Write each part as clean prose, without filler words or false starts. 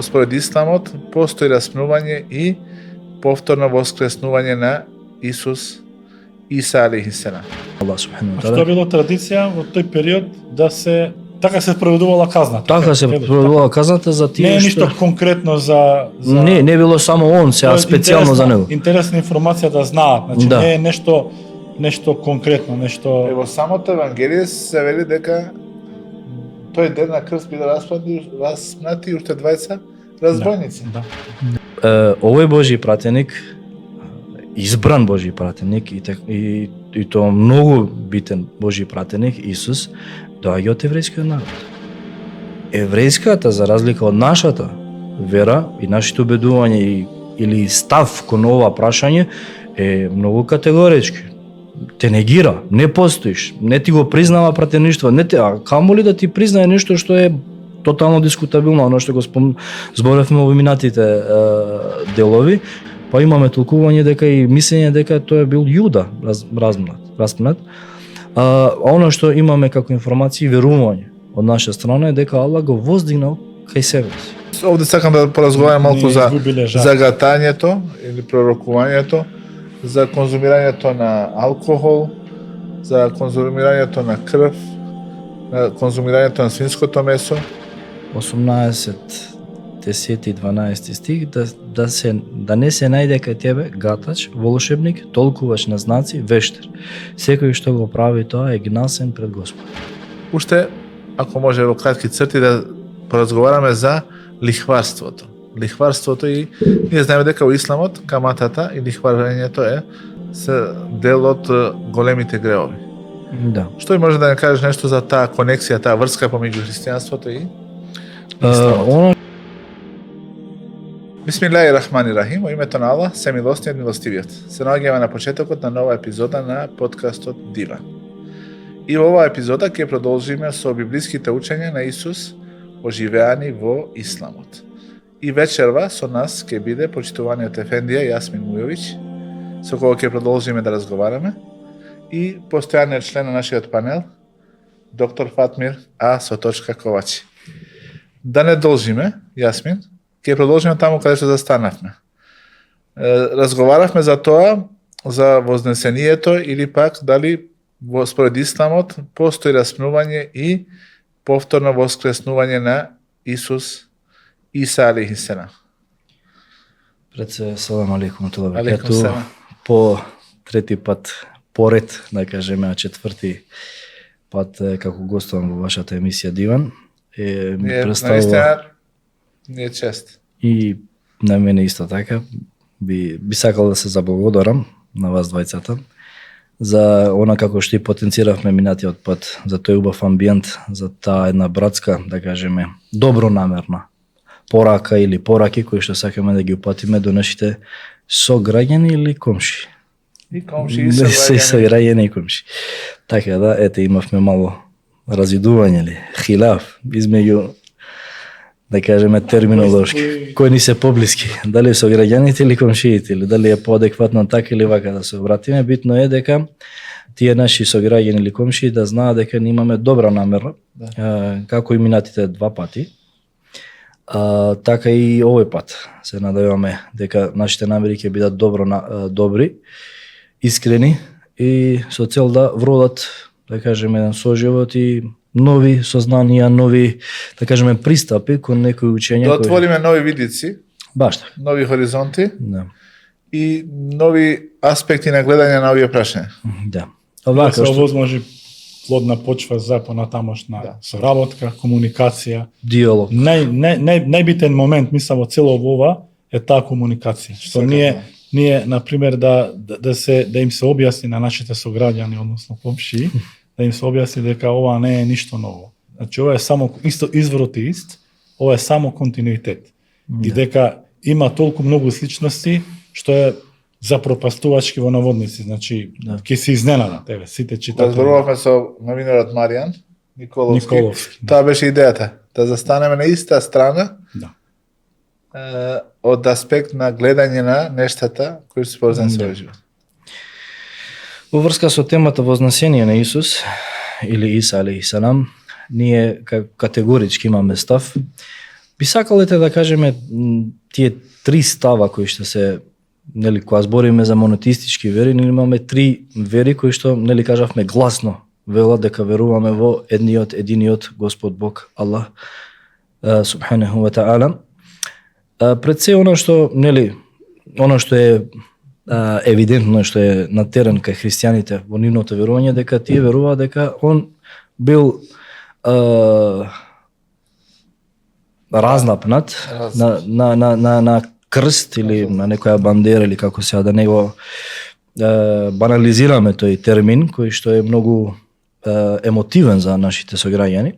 според исламот постои распнување и повторно воскреснување на Исус Иса алейхиселам. Allah subhanahu wa Што ta'ala. било традиција во тој период да се така се проведувала казната. Така се проведувала казната за Не тие е што ништо конкретно за не било само он сега специјално за него. Интересна информација да знаат, значи Да. не е нешто конкретно, нешто Во самото Евангелие се вели дека тој ден на крст било распнати уште 20 разбойници. Да. Овој Божји пратеник, избран Божји пратеник и тоа многу битен Божји пратеник Исус доаѓа од еврејскиот народ. Еврејската, за разлика од нашата вера и нашите убедувања или став кон ова прашање е многу категорички. Те негира, не постоиш, не ти го признава пратеништво, а камоли да ти признае нешто што е тотално дискутабилно, оно што го зборевме во минатите делови, па имаме толкување дека и мислење дека тој е бил Јуда распнат. Оно што имаме како информации и верување од наша страна е дека Аллах го воздигнал кај себе си. Овде сакам да поразговарам малку за изгубиле загатањето или пророкувањето, за конзумирањето на алкохол, за конзумирањето на крв, на конзумирањето на свинското месо. 18, 10 и 12 стих да не се најде кај тебе гатач, волшебник, толкуваш на знаци, вештер. Секој што го прави тоа е гнасен пред Господ. Уште, ако може во кратки црти да поразговараме за лихварството. Лихварството и ние знаеме дека во исламот каматата и лихварењето е се дел од големите греови. Да. Што може да не кажеш нешто за таа конексија, таа врска помеѓу христијанството и Оно Бисмилаји рахмани рахим, во името на Аллах, се милостниот милостивиот. Се наоѓаме на почетокот на нова епизода на подкастот Диван. И во оваа епизода ќе продолжиме со библиските учења на Исус оживеани во исламот. И вечерва со нас ќе биде почитуваниот ефендија Јасмин Мујовиќ, со кого ќе продолжиме да разговараме, и постојаниот член на нашиот панел, доктор Фатмир А. Соточка Ковачи. Да не должиме, Јасмин, ќе продолжиме таму каде што застанавме. Разговаравме за тоа, за вознесението или пак дали според исламот постои распнување и повторно воскреснување на Исус Иса алейхиселам. пред се салам алейкум Алейкум баракату. селам. По трети пат поред, да кажеме, а четврти пат како гостувам во вашата емисија Диван. Ми представува Наистина, ни е чест. и на мене исто така. Би сакал да се заблагодарам на вас двајцата за она како што и потенциравме минатиот пат, за тој убав амбиент, за таа една братска, да кажеме, добронамерна порака или пораки кои што сакаме да ги упатиме до нашите сограѓани или комши. И комши, и И сограѓани. сограѓани и комши. Така да, ете, имавме мало разидување ли, хилаф, измеѓу, да кажеме, терминолошки, кои ни се поблиски, дали сограѓаните или комшиите, или дали е поадекватно така или вака да се обратиме. Битно е дека тие наши сограѓани или комши да знаат дека ние имаме добра намера, како и минатите два пати, така и овој пат. Се надеваме дека нашите намери ќе бидат добри, искрени и со цел да вродат, да кажеме, еден соживот и нови сознанија, нови, да кажеме, пристапи кон некои учења. Да отвориме нови видици, Баш така. нови хоризонти Да. и нови аспекти на гледање на овие прашања. Да. Да Овака се што овозможи плодна почва за понатамошна соработка, комуникација. диалог. Најбитен момент, мислам, во цело ова е таа комуникација. Што ние на пример да им се објасни на нашите сограѓани, односно комшии, да им се објасни дека ова не е ништо ново. Значи ова е само исто изворот е ист, ова е само континуитет. И дека има толку многу сличности што е запропастувачки во наводници, значи ќе се изненадат, еве, сите читатели. Разборувавме со новинарот Маријан Николовски. Да. Тоа беше идејата, да застанеме на иста страна, Да. од аспект на гледање на нештата кои се поврзани со овој живот. Во врска со темата вознесение на Исус или Иса алейхиселам, ние категорички имаме став Би сакале да кажеме тие три става кои што се, нели, кога збориме за монотеистички вери, нели имаме три вери кои што, нели, кажавме гласно велат дека веруваме во единиот Господ Бог Аллах субханаху ва таала. Пред се она што, нели, она што е евидентно, што е на терен кај христијаните во нивното верување, дека тие веруваат дека он бил разнапнат на крст или на некоја бандера или како сега да не го банализираме тој термин кој што е многу емотивен за нашите сограѓани,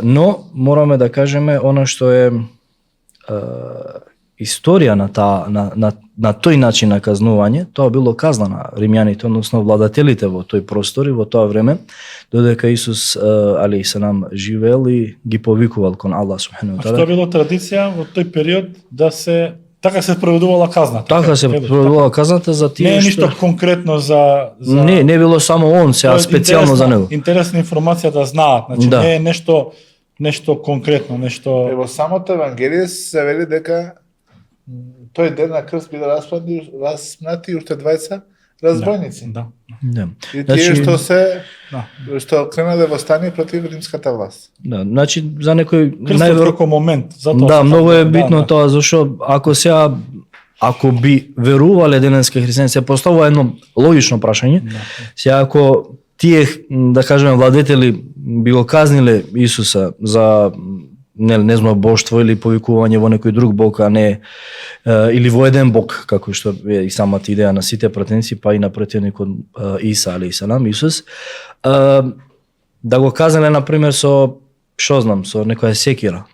но мораме да кажеме она што е историја на тој начин на казнување. Тоа било казна на римјаните, односно владателите во тој простор и во тоа време, додека Исус алейхи селам живеел и ги повикувал кон Аллах субхану ва таала. Што било традиција во тој период да се така се спроведувала казната. Така се спроведувала казната за тие не е што ништо конкретно за не било само он, сега специјално за него. Интересна информација да знаат, значи Да. не е нешто конкретно, нешто. Во самото Евангелие се вели дека тој ден на крст биле распнати уште двајца разбойници. Да. Да. И тие што се Да. што кренале восстание против римската власт. Да, значи за некој Крстот како момент, затоа. Да, се многу така, е битно тоа, зашо ако би верувале денеска христијани, се поставува едно логично прашање. Сега ако тие, да кажеме, владетели би го казниле Исуса за не знам боштво или повикување во некој друг бог, а не или во еден бог, како што е и самата идеја на сите пратеници, па и на пратеникот Иса алейхи селам, Исус, да го казале на пример со што знам, со некоја секира.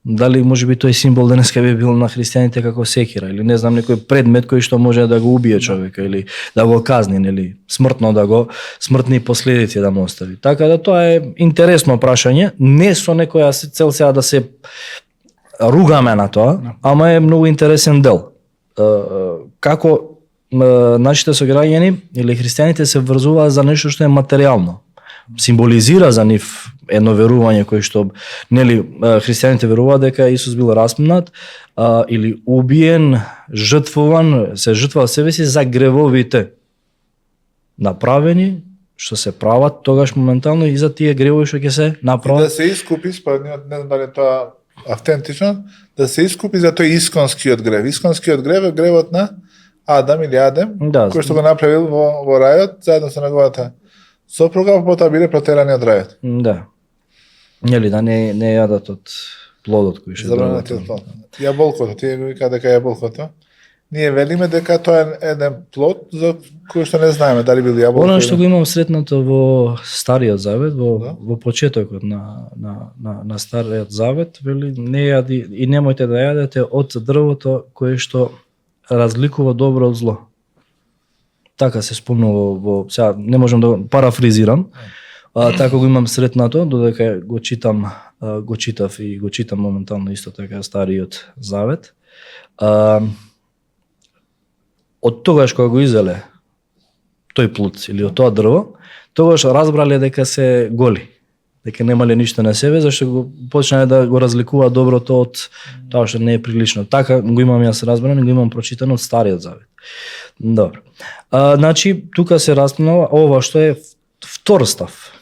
Дали можеби тој символ денеска би бил на христијаните како секира или не знам некој предмет кој што може да го убие човека или да го казни, нели смртно смртни последици да му остави. Така да тоа е интересно прашање, не со некоја цел сега да се ругаме на тоа, ама е многу интересен дел. Како нашите сограѓани или христијаните се врзуваат за нешто што е материјално. Символизира за нив едно верување кој што, нели, христијаните веруваат дека Исус бил распнат или убиен, жртвуван, се жртвува себе си за гревовите направени, што се прават тогаш моментално и за тие гревови што ќе се направат. Да се искупи, според нив, не знам дали тоа автентично, да се искупи за тој исконскиот грев. Исконскиот грев е гревот на Адам или Адем, Да, кој што го направил во рајот, заедно со неговата сопруга, потоа биле протерани од рајот. Да. Нели да не јадат од плодот кој што Забранатиот плод. Јаболкото, тие го викаат дека јаболкото. Ние велиме дека тоа е еден плод за кој што не знаеме дали бил јаболко. Она што го имам сретнато во Стариот Завет, Да. во почетокот на Стариот Завет, вели не јади и немојте да јадете од дрвото кое што разликува добро од зло. Така се спомнува во сега не можам да парафризирам. Така го имам сретнато, додека го читав и го читам моментално исто така Стариот Завет. Од тогаш кога го изеле тој плод или од тоа дрво, тогаш разбрале дека се голи, дека немале ништо на себе, зашто го почнале да го разликуваат доброто од тоа што не е прилично. Така го имам јас разбрано, го имам прочитано од Стариот Завет. Добро. Значи, тука се распнува ова што е втор став.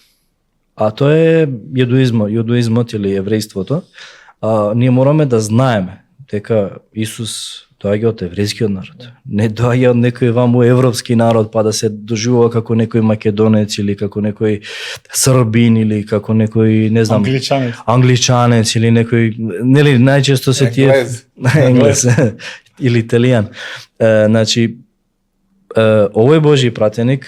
А тоа е јудоизмот или еврејството. Ние мораме да знаеме дека Исус доаѓа од еврејскиот народ. Не доаѓа од некој ваму европски народ па да се доживува како некој македонец или како некој србин или како некој, не знам, англичанец или некој, нели најчесто се тие енглез или италијан. Значи овој Божји пратеник,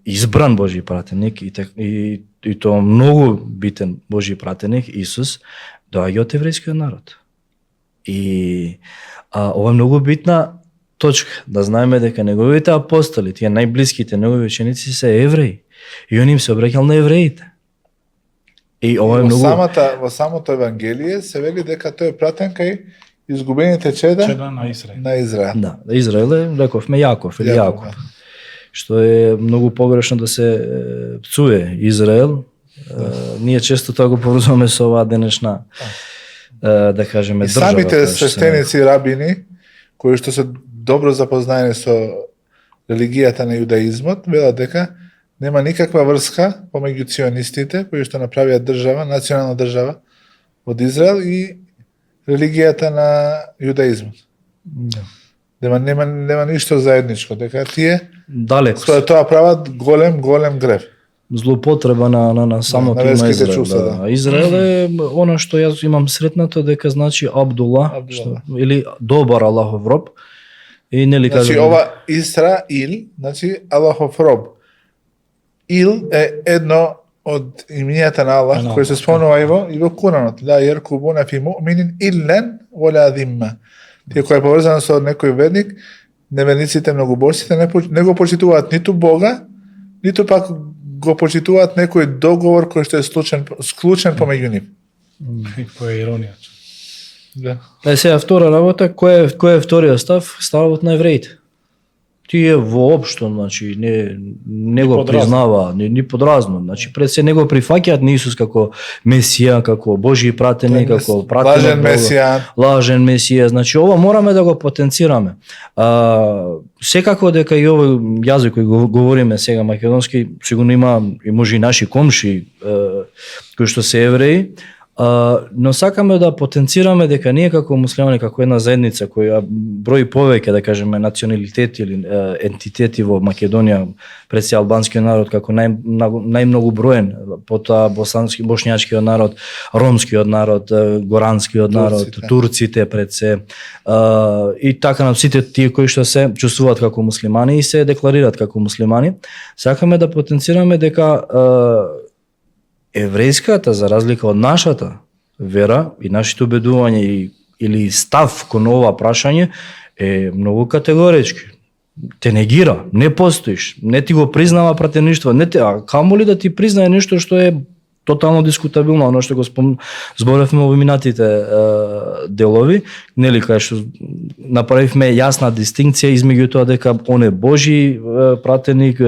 избран Божји пратеник и тоа многу битен Божји пратеник Исус доаѓа од еврејскиот народ. И ова е многу битна точка, да знаеме дека неговите апостоли, тие најблиските негови ученици се евреи. И он им се обраќал на евреите. И ова е многу Во самото Евангелие се вели дека тој е пратен кај изгубените чеда на Израел. на Израел. Да, Израел е, рековме, Јаков или Јаков. Што е многу погрешно да се пцуе Израел. Ние често тоа го поврзуваме со оваа денешна да кажеме И држава. самите која што се свештеници и рабини, кои што се добро запознаени со религијата на јудаизмот, велат дека нема никаква врска помеѓу ционистите, кои што направија држава, национална држава од Израел и религијата на јудаизмот. Да. Нема ништо заедничко, дека тие Далеко. според тоа прават голем грев. Злоупотреба на самото на име верските Израел. чувства, Да. Израел е она што јас имам сретнато дека значи Абдула, Абдула. или добар Аллахов роб. И нели Значи кажам, ова Исраил, значи Аллахов роб. Ил е едно од имињата на Аллах кој се спомнува и во Куранот. Ла јеркубуна фи муъминин иллен вала зимма. Тие кој е поврзано со некој верник, неверниците, многобожците не го почитуваат ниту Бога, ниту пак го почитуваат некој договор кој што е склучен помеѓу нив. Која е иронија. Да. сега втора работа, кој е вториот став? Ставот на евреите. Тие воопшто, значи, не го подразно. признава, ни подразно. Значи, пред се не го прифаќаат на Исус како Месија, како Божји пратеник, како пратеник Лажен Бога. месија. Лажен месија, значи ова мораме да го потенцираме. Секако дека и овој јазик кој го говориме сега македонски, сигурно има и може и наши комши кои што се евреи, но сакаме да потенцираме дека ние како муслимани, како една заедница која брои повеќе, да кажеме, националитети или ентитети во Македонија, пред се албанскиот народ како најмногу броен, потоа бошњачкиот народ, ромскиот народ, горанскиот народ, турците пред се, и така на сите тие кои што се чувствуваат како муслимани и се декларираат како муслимани, сакаме да потенцираме дека еврејската, за разлика од нашата вера и нашите убедувања или став кон ова прашање е многу категорички. Те негира, не постоиш, не ти го признава пратеништво, а камоли да ти признае нешто што е тотално дискутабилно, оно што го зборевме во минатите делови, нели, кај што направивме јасна дистинкција измеѓу тоа дека он е Божји пратеник,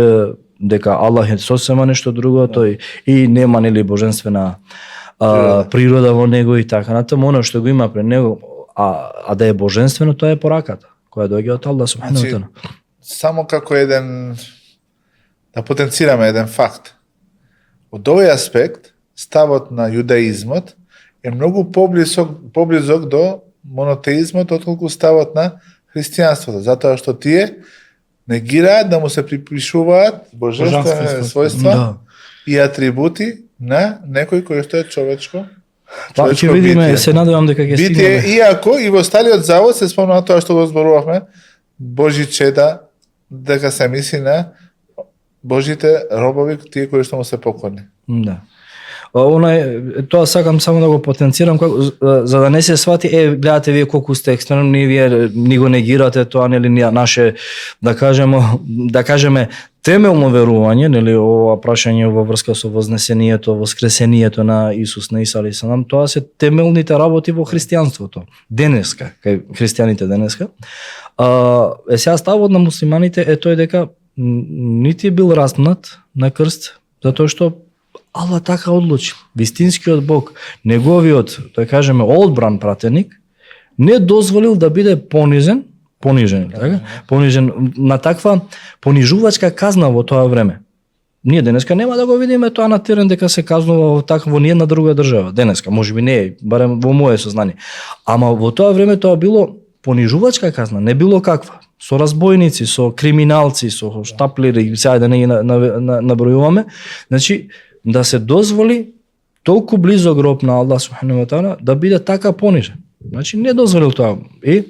дека Аллах е сосема нешто друго, тој и нема нели божествена природа во него и така натаму, оно што го има пред него, а да е божествено, тоа е пораката која доаѓа од Аллах субханаху ва таала. Само како еден да потенцираме еден факт. Од овој аспект, ставот на јудаизмот е многу поблизок до монотеизмот отколку ставот на христијанството, затоа што тие негираат да му се припишуваат божествени својства и атрибути на некој кој што е човечко. Ќе видиме, се надевам дека ќе стигнеме. Битие, иако и во Стариот Завод се спомнува тоа што го зборувавме, Божји чеда, дека се мисли на Божите робови, тие кои што му се покорни. Да. Тоа сакам само да го потенцирам, за да не се свати, гледате вие колку сте екстремни, вие ни го негирате тоа, нели, наше, да кажеме, темелно верување, нели, ова прашање во врска со вознесението, воскресението на Исус, на Иса алейхи салам, тоа се темелните работи во христијанството. Денеска, кај христијаните денеска. Сега ставот на муслиманите е тој дека нити бил распнат на крст, затоа што Аллах така одлучи. Вистинскиот Бог, неговиот, да кажеме, одбран пратеник, не дозволил да биде понижен, така? Понижен на таква понижувачка казна во тоа време. Ние денеска нема да го видиме тоа на терен дека се казнува во ниедна друга држава. Денеска, можеби не е, барем во моје сознание. Ама во тоа време тоа било понижувачка казна, не било каква. Со разбойници, со криминалци, со штаплери, сега да не ги набројуваме. Значи, да се дозволи толку близо гроб на Аллах субханаху ва таала да биде така понижен. Значи не дозволил тоа. И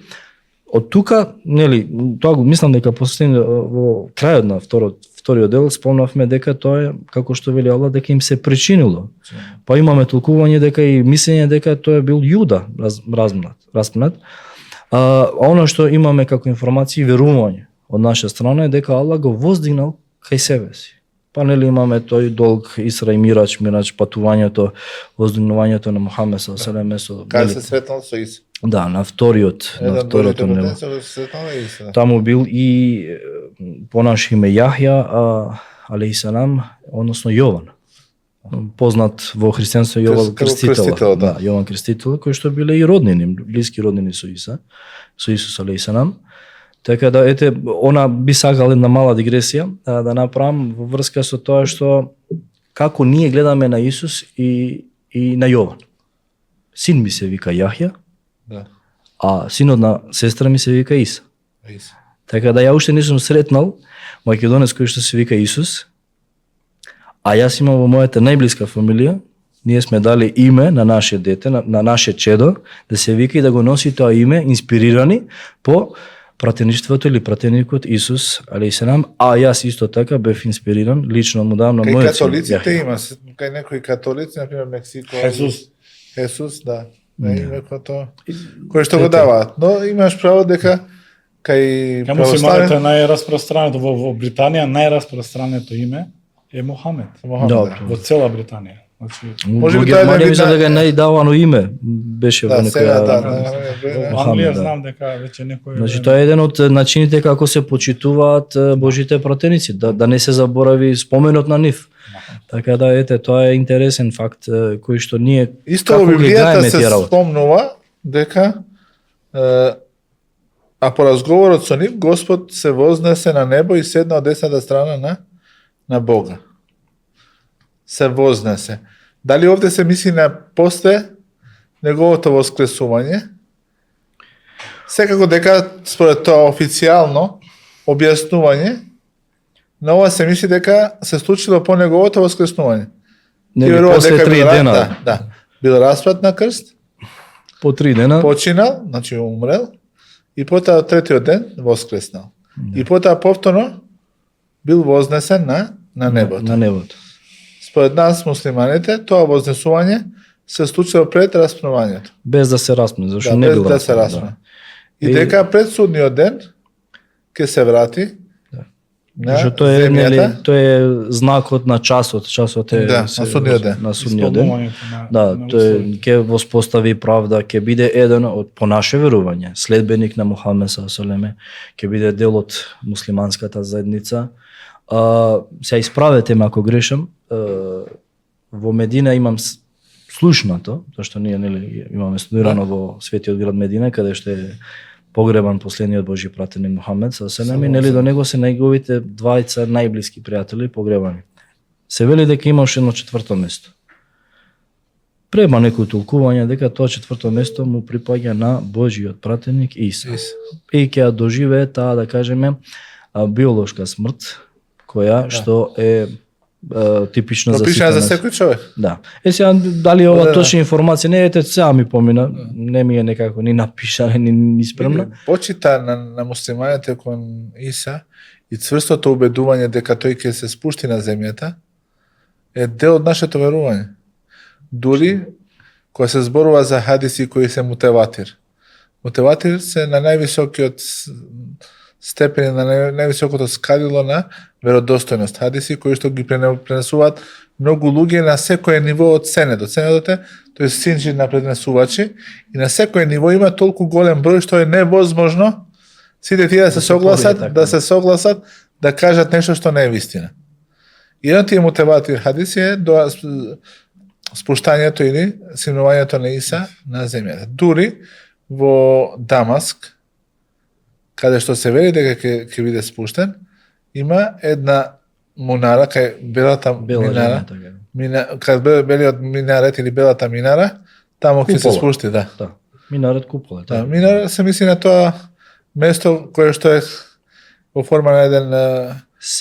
од тука, нели, тоа го мислам дека во крајот на вториот дел спомнавме дека тоа е како што вели Аллах дека им се причинило. Па имаме толкување дека и мислење дека тоа бил Јуда распнат. Оно што имаме како информации и верување од наша страна е дека Аллах го воздигнал кај себе си. Па нели имаме тој долг Исра и Мирач, патувањето, воздигнувањето на Мухамед саллаллаху алейхи ва салем. Кај се сретнал со Иса? Да, на вториот небо. Таму бил и понаш име Јахја алейхи салам, односно Јован познат во христијанство Јован Крстител, Крстител, да. Јован Крстител, кои што биле и роднини, блиски роднини со Исус алейхиссалам. Така да ете, она би сакал една мала дигресија да направам во врска со тоа што како ние гледаме на Исус и на Јован. Син ми се вика Јахја, Да. а синот на сестра ми се вика Иса. Иса. Така да ја уште не сум сретнал македонец кој што се вика Исус, а јас имам во мојата најблиска фамилија, ние сме дали име на наше дете, на наше чедо, да се вика и да го носи тоа име, инспирирани по пратеништвото или пратеникот Исус алейхиссалам, а јас исто така бев инспириран, лично му давам на Кај мојот католиците Јахја. има, кај некои католици, например Мексико, Хесус, да, име тоа, кој што го даваат. Но имаш право дека кај Ја муслиманите најраспространето во Британија, најраспространето име е Мохамед. Добро. Во цела Британија. Значи, Може Во би тоа е Германија мислам да- дека најдавано име беше во Да, сега да, некоја. во Англија да. знам дека веќе некој Значи тоа е еден од начините како се почитуваат Божите пратеници, да не се заборави споменот на нив. Така да ете, тоа е интересен факт кој што ние Исто како во ги Библијата гледаме се тие работи. спомнува дека а по разговорот со нив Господ се вознесе на небо и седна од десната страна на Бога. Се вознесе. Дали овде се мисли на после неговото воскресување? Секако дека според тоа официјално објаснување на ова се мисли дека се случило по неговото воскреснување. Не, Ти веруваш после дека 3 бил дена. Да. Бил распнат на крст, По 3 дена. починал, значи умрел, и потоа третиот ден воскреснал. И потоа повторно бил вознесен на небото. На небото. Според нас, муслиманите, тоа вознесување се случило пред распнувањето. Без да се распне, зашто Да, не без бил да се распнат, распне. И дека пред судниот ден ќе се врати на Зашто тоа е нели, земјата. тоа е знакот на часот, часот е Да, на судниот ден. На судниот ден. исполнувањето на Да, на тој условите. ќе воспостави правда, ќе биде еден од по наше верување, следбеник на Мухамед салалем, ќе биде дел од муслиманската заедница. Се исправете ме ако грешам. Во Медина имам слушнато, зашто ние нели имаме студирано во светиот град Медина, каде што е погребан последниот Божи пратеник Мухамед салалем, и нели до него се неговите двајца најблиски пријатели погребани. Се вели дека имаше едно четврто место. Према некој толкување дека тоа четврто место му припаѓа на Божиот пратеник Иса. И ќе ја доживее таа, да кажеме, биолошка смрт, која што е типична за Пропишена за сите нас. секој човек. Да. Сега дали ова Да. точна информација не ете сега ми помина, не ми е некако ни напишана ни спремна. Почита на муслиманите кон Иса и цврстото убедување дека тој ќе се спушти на земјата е дел од нашето верување. Дури кога се зборува за хадиси кои се мутеватир. Мутеватир се на највисокиот степени, на највисокото скалило на веродостојност. Хадиси кои што ги пренесуваат многу луѓе на секое ниво од сенедот. Сенедот е тој синџи на пренесувачи и на секое ниво има толку голем број што е невозможно сите тие да се согласат, така. да се согласат да кажат нешто што не е вистина. И едно тие мутеватир хадиси е до спуштањето или симнувањето на Иса на земјата. Дури во Дамаск, каде што се вели дека ќе биде спуштен, има една мунара, кај белата Бела минара, жена, така. каде белиот минарет или белата минара, таму ќе се Купола. спушти, да. Да. Минарет купола. Да, така. минара се мисли на тоа место кое што е во форма на еден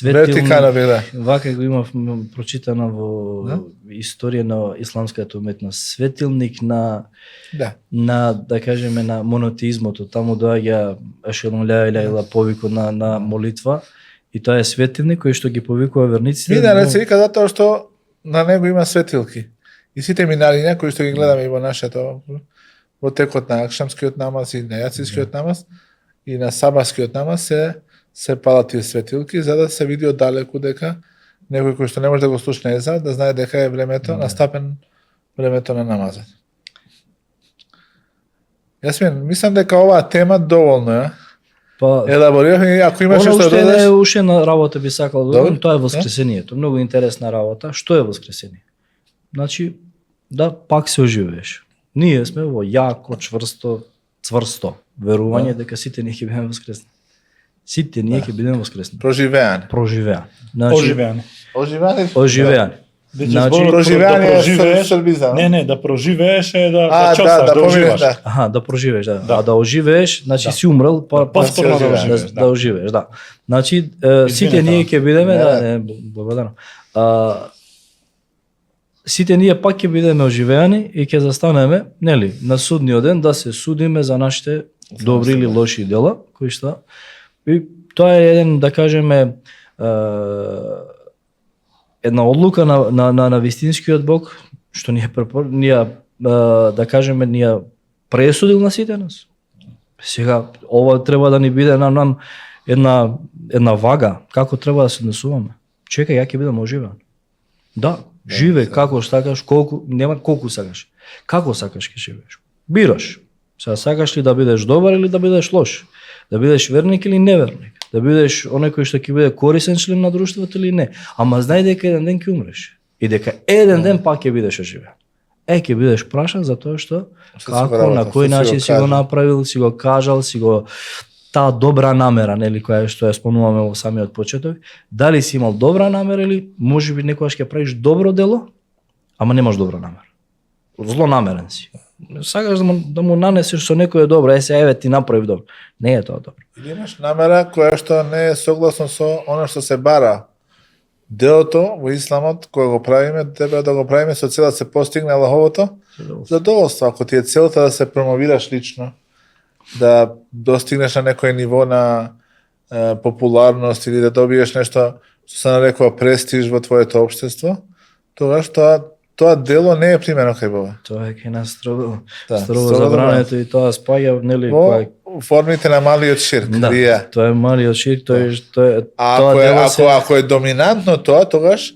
вертикален, да. Вака го имав прочитано во Да? историја на исламската уметност. Светилник Да. да кажеме на монотеизмото. Таму доаѓа ашелом ла иляха илла повикот на молитва и тоа е светилник кој што ги повикува верниците. Минарет се вика затоа што на него има светилки. И сите минариња кои што ги гледаме и во нашето во текот на акшамскиот намаз и на јацискиот намаз и на сабаскиот намаз се палат тие светилки за да се види оддалеку дека некој кој што не може да го слушне еза да знае дека е времето настапен времето на намазот. Јас мислам дека оваа тема доволно е. Па Елаборираме, ако имаш Она што да уште додаш. уште една работа би сакал да Добро. додам, тоа е воскресението. Многу интересна работа. Што е воскресение? значи да пак се оживееш. Ние сме во јако, цврсто верување дека сите ние ќе бидеме воскресни. Сите ние ќе бидеме воскресни. Проживеан. Значи, оживеан. Значи, проживење е србизам. Не, да проживееш е да чосаш, да оживаш. Да проживееш, да. А да оживееш, значи си умрел, повторно да оживееш. Да оживееш, да. Значи, сите ние ќе бидеме, благодарно. Сите ние пак ќе бидеме оживеани и ќе застанеме, нели, на судниот ден да се судиме за нашите добри или лоши дела, кои што и тоа е еден, да кажеме, една одлука на вистинскиот Бог, што ние да кажеме, ние пресудил на сите нас. Сега, ова треба да ни биде на нам една вага, како треба да се однесуваме. Чекај, ја ќе бидам оживен. Да, живе како сакаш, нема колку сакаш. Како сакаш ќе живееш. Бираш. Сега сакаш ли да бидеш добар или да бидеш лош? Да бидеш верник или неверник? Да бидеш оној кој што ќе биде корисен член на друштвото или не? Ама знај дека еден ден ќе умреш и дека еден ден пак ќе бидеш оживен. Ќе бидеш прашан за тоа што како, на кој начин си го направил, си го кажал, си го таа добра намера, нели, која што ја спомнуваме во самиот почеток, дали си имал добра намера или можеби некогаш ќе правиш добро дело, ама немаш добра намера. Злонамерен си. Сакаш да му нанесеш со некој добро, еве ти направив добро. Не е тоа добро. Или имаш намера која што не е согласно со она што се бара. Делото во исламот кога го правиме, треба да го правиме со цел да се постигне Аллаховото задоволство. Ако ти е целта да се промовираш лично, да достигнеш на некој ниво на популарност или да добиеш нешто што се нарекува престиж во твоето општество, тогаш тоа дело не е примено кај Бога. Тоа е кај нас строго забрането и тоа спаѓа, нели, во формите на малиот ширк. Да, тоа е малиот ширк, ако е доминантно тоа, тогаш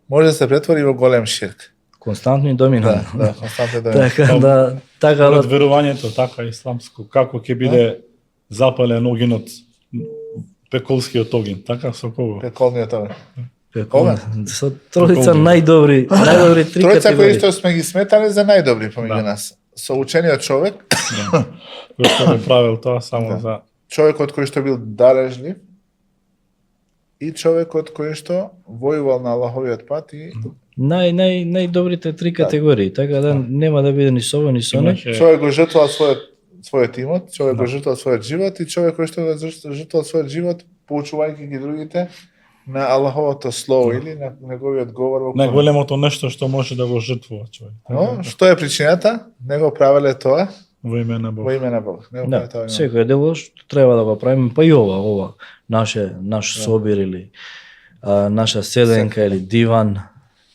може да се претвори во голем ширк. Константно и доминантно. Да, константно и доминантно. Така според верувањето, така исламско, како ќе биде запален огинот, пеколскиот огин, така со кого? Пеколниот огин. Со тројца најдобри три тројца категории. кои што сме ги сметали за најдобри помеѓу нас. Со учениот човек, кој што го правил тоа само за човекот кој што бил дарежлив и човекот кој што војувал на Аллаховиот пат и најдобрите три категории, така да нема да биде ни со ово ни со оно. човек го жртвувал својот имот, човек го жртвувал својот живот и човек кој што го жртвувал својот живот поучувајќи ги другите на Аллаховото слово или на неговиот говор во Коран. најголемото нешто што може да го жртвува човек. Но, што е причината? Не го правеле тоа Во име на Бог. во име на Бог. Не го Да, правеле тоа. секој дело што треба да го правиме, па и ова наш собир или наша седенка или диван,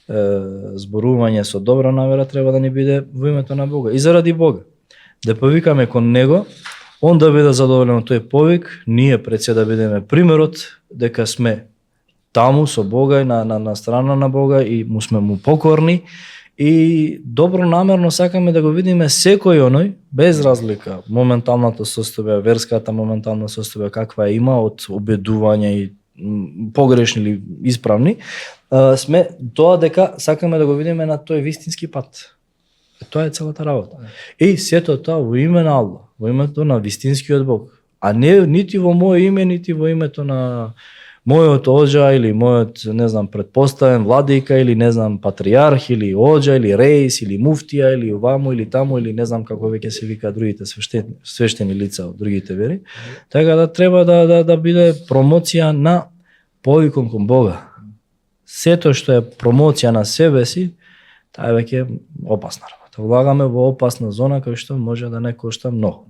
зборување со добра намера треба да ни биде во името на Бога и заради Бога. Да повикаме кон Него, Он да биде задоволен од тој повик, ние пред се да бидеме примерот дека сме таму со Бога и на страна на Бога и му сме му покорни и добронамерно сакаме да го видиме секој оној, без разлика, моменталната состојба, верската моментална состојба каква има од обедување и погрешни или исправни, сме тоа дека сакаме да го видиме на тој вистински пат. Тоа е целата работа. И сето тоа во име на Аллах, во името на вистинскиот Бог, а не нити во моје име, нити во името на мојот оџа или мојот, не знам, предпоставен владика или не знам, патриарх или оџа или реис или муфтија или оваму или таму или не знам како веќе се вика другите свештени лица од другите вери. Така да треба да биде промоција на повиком кон Бога. Сето што е промоција на себе си, таа е веќе опасна работа. Влагаме во опасна зона која што може да не кошта многу.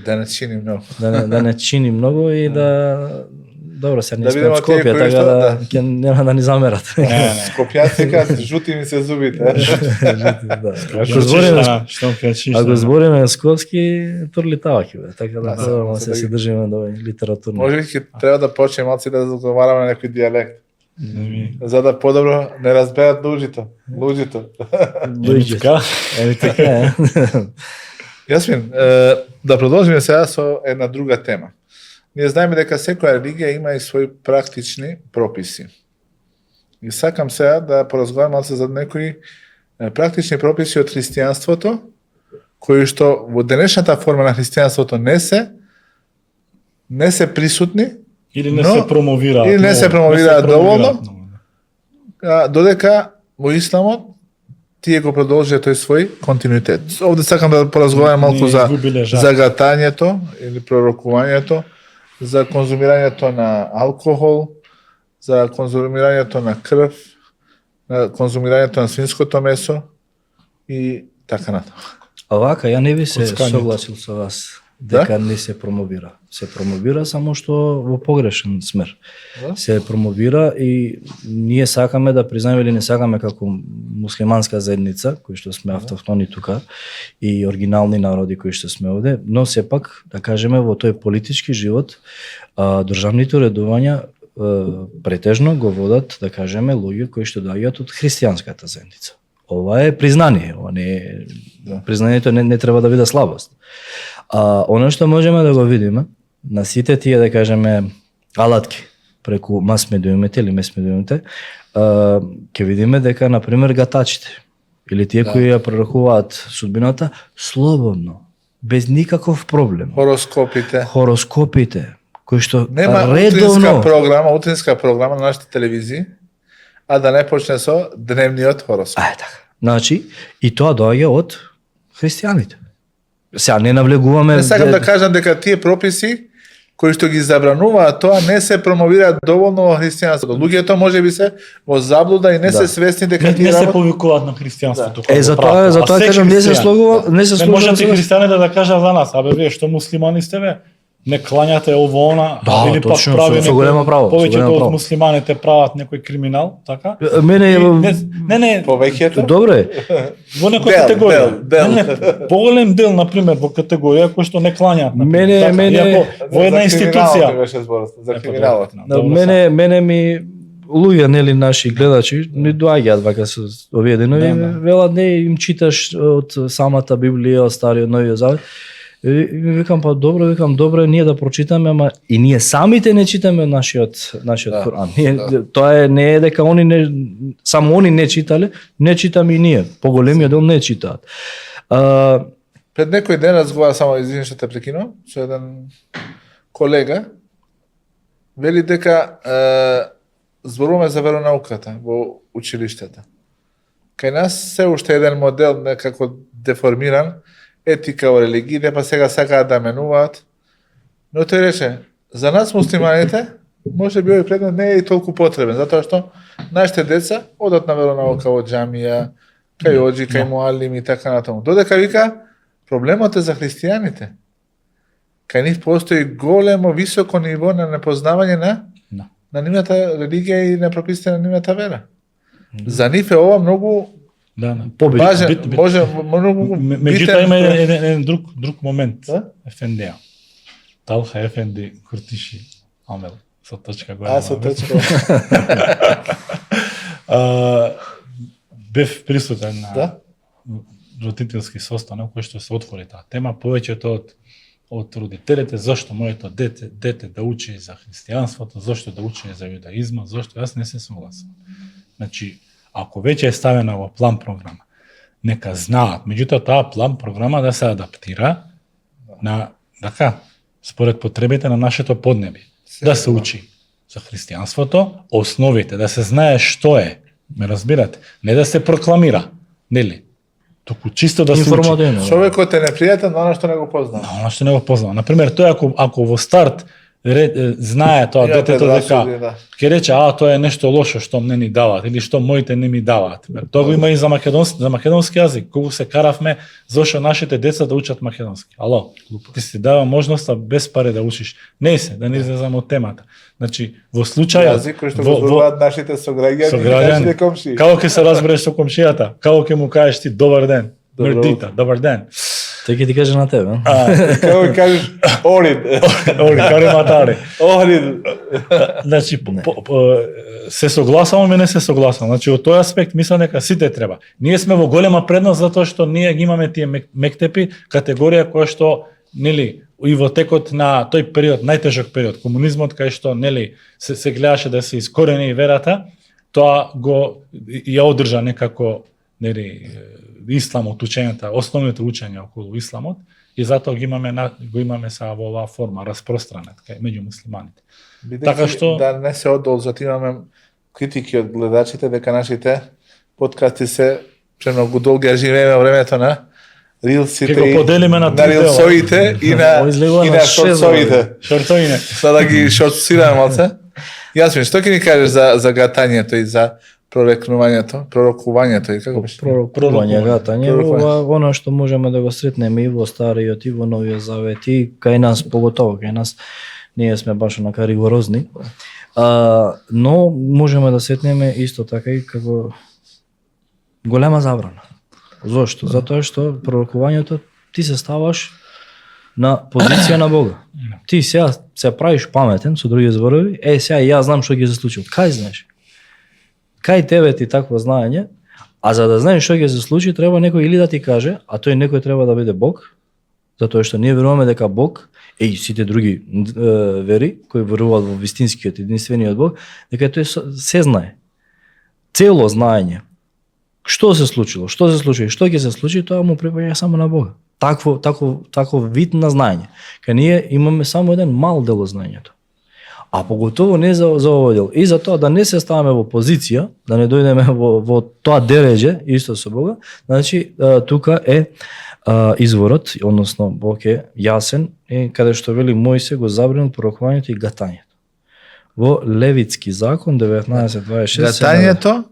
Да не чини многу. Да не чини многу и да добро се не сме видиме од Скопје, тие кои така што- да ќе нема да ни замерат. Скопјанци кажат, жути ми се зубите. Да. Што Ако збориме скопски, турли таваки, бе. Така да Да, пробаме се се да ги- држиме до литературно. Може би ќе треба да почнеме малци да разговараме на некој дијалект, за да подобро не разберат луѓето. Еми така е. Јасмин, да продолжиме сега со една друга тема. Ние знаеме дека секоја религија има и своји практични прописи. И сакам сега да поразговарам малце за некои практични прописи од христијанството, кои што во денешната форма на христијанството не се присутни, Или не се промовираат. Или не се промовираат доволно, додека во исламот тие го продолжија тој свој континуитет. Овде сакам да поразговарам малку за загатањето или пророкувањето, за конзумирањето на алкохол, за конзумирањето на крв, на конзумирањето на свинското месо и така натаму. Овака, ја не би се Коцкањето. согласил со вас дека не се промовира. Се промовира само што во погрешен смер. Да. Се промовира и ние сакаме да признаеме или не сакаме како муслиманска заедница, кои што сме автохтони тука и оригинални народи кои што сме овде, но сепак, да кажеме, во тој политички живот, државните уредувања претежно го водат, да кажеме, луѓе кои што доаѓаат од христијанската заедница. Ова е признание, ова не е, признанието не треба да биде слабост. Оно што можеме да го видиме на сите тие, да кажеме, алатки преку мас-медиумите или мес-медиумите, ќе видиме дека, например, гатачите или тие кои ја пророкуваат судбината слободно, без никаков проблем. Хороскопите, кои што нема редовно утринска програма на нашите телевизии, а да не почне со дневниот хороскоп. Така. Значи, и тоа доаѓа од христијаните. Сега не навлегуваме... Не сакам да кажам дека тие прописи кои што ги забрануваат тоа не се промовираат доволно во христијанството. Луѓето можеби се во заблуда и не се свесни дека не се повикуваат на христијанството. Затоа кажам не се слогува, не се слогува. Не можете христијаните да кажат за нас, абе вие што муслимани сте бе? Не клањате ово она, или пак прави повеќето од муслиманите прават некој криминал, така? Мене не повеќето. Добре. Во некоја категорија. Поголем дел на пример во категорија кој што не клањаат. Мене во една институција за криминалот. Мене ми луѓе, нели, наши гледачи ми доаѓаат вака со овие денови, велат не им читаш од самата Библија, од Стариот Новиот Завет. Викам добро, ние да прочитаме, ама и ние самите не читаме нашиот Коран. Тоа не е дека само они не читале, не читаме и ние. Поголемиот дел не читаат. Пред некој ден разговара, само извини што те прекинувам, со еден колега, вели дека зборуваме за веронауката во училиштата. Кај нас се уште еден модел некако деформиран, етика во религиите, па сега сакаат да менуваат. Но тој рече, за нас муслиманите, може би овој предмет не е и толку потребен, затоа што нашите деца одат на веронаука во џамија, кај оџи, кај муалим и така натаму. Додека вика, проблемот е за христијаните. Кај нив постои големо, високо ниво на непознавање на нивната религија и на прописите на нивната вера. За нив е ова многу важен, може многу битен. Меѓутоа има еден друг момент. Ефендија. Талха Ефенди Куртиши Амел со точка горе. Со точка. Бев присутен на родителски состанок кој што се отвори таа тема, повеќето од родителите, зашто моето дете да учи за христијанството, зашто да учи за јудаизмот, зашто јас не се согласам. Значи, ако веќе е ставена во план програма, нека знаат, меѓутоа таа план програма да се адаптира на според потребите на нашето поднебие. Да се учи за христијанството, основите, да се знае што е, ме разбирате, не да се прокламира, нели? Туку чисто да се учи. Човекот е непријатен на оно што не го познава. На оно што не го познава. Например, тој ако во старт знае тоа детето дека ќе рече тоа е нешто лошо што не ни даваат или што моите не ми даваат. Тоа го има и за македонски јазик. Кога се каравме зошто нашите деца да учат македонски. Ало, ти си дава можноста без пари да учиш. Не се, да не излеземе од темата. Значи, во случај јазик кој што го зборуваат нашите сограѓани и нашите комшии. Како ќе се разбереш со комшијата? Како ќе му кажеш ти добар ден? Мердита, добар ден. Тој ќе ти каже на тебе. Како ќе кажеш орид. Кари матари. Орид. Значи, се согласувам и не се согласувам. Значи, од тој аспект мислам дека сите треба. Ние сме во голема предност затоа што ние ги имаме тие мектепи, категорија која што, нели, и во текот на тој период, најтежок период, комунизмот, кај што, нели, се гледаше да се искорени верата, тоа го ја одржа некако нели исламот, учењата, основните учења околу исламот, и затоа го имаме сега во оваа форма распространет кај меѓу муслиманите. Така што да не се одолжат, имаме критики од гледачите дека нашите подкасти се премногу долги, а живееме времето на рилсите Ке го поделиме на три дела. рилсоите и на шорцовите. Шорцовине. Са да ги шорцираме малце. Јасмин, што ќе ни кажеш за гатањето и за пророкувањето и како беше? Пророкување, гатање, ова оно што можеме да го сретнеме и во Стариот и во Новиот Завет и кај нас поготово, кај нас ние сме баш онака ригорозни. Но можеме да сретнеме исто така и како голема забрана. Зошто? Затоа што пророкувањето ти се ставаш на позиција на Бога. Ти сега се правиш паметен, со други зборови, сега јас знам што ќе се случи. Кај знаеш? Кај тебе ти такво знаење, а за да знаеш што ќе се случи, треба некој или да ти каже, а тој некој треба да биде Бог, затоа што ние веруваме дека Бог, и сите други вери, кои веруваат во вистинскиот, единствениот Бог, дека тој се знае. Цело знаење. Што се случило, што ќе се случи, тоа му припаѓа само на Бога. Таков вид на знаење. Кај ние имаме само еден мал дел од знаењето. А поготово не за овој дел. И за тоа да не се ставаме во позиција, да не дојдеме во тоа дереже, исто со Бога, значи тука е изворот, односно Бог е јасен, каде што вели Мојсе го забранил пророкувањето и гатањето. Во Левитски закон 19:26. Гатањето